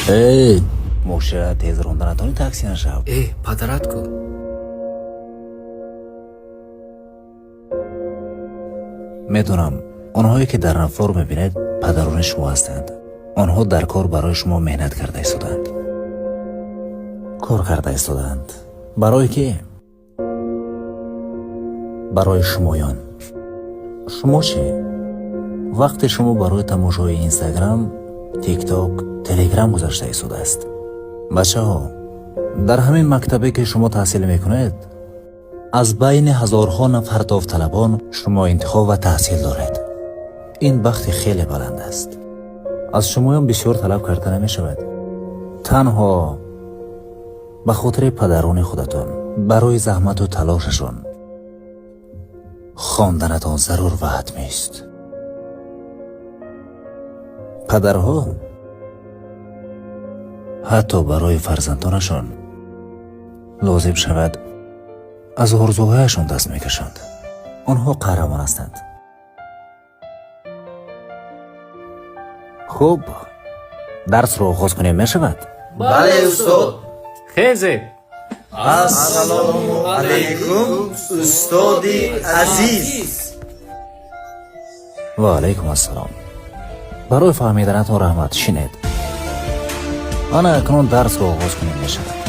ای موشه تیز روندن اتونی تاکسی نشو. پدرت کو. میدونم اونهایی که در رفتار میبینید پدران شما هستند. آنها در کار برای شما مهنت کرده ایستادند. کار کرده ایستادند. برای کی؟ برای شمایان. شما چی؟ وقتی شما برای تماشای اینستاگرام، تیک تاک، تلگرام گذاشته ایستاده است. بچه ها، در همین مکتبی که شما تحصیل میکنید از بین هزارها نفر داوطلبان شما انتخاب و تحصیل دارید. این بخت خیلی بلند است. از شمایان بسیار طلب کرده نمی شود. تنها به خاطر پدران خودتان، برای زحمت و تلاششان خواندنتان ضرور و حتمی است. پدرها حتی برای فرزندانشان لازم شود از آرزوهایشان دست میکشند. آنها قهرمان هستند. خوب، درس رو آغاز کنیم میشود؟ بله استاد. خیزه. السلام علیکم استاد عزیز. و علیکم السلام. برای فهمیدنتون رحمت. شنید، آن اکنون درس رو آغاز کنیم میشود.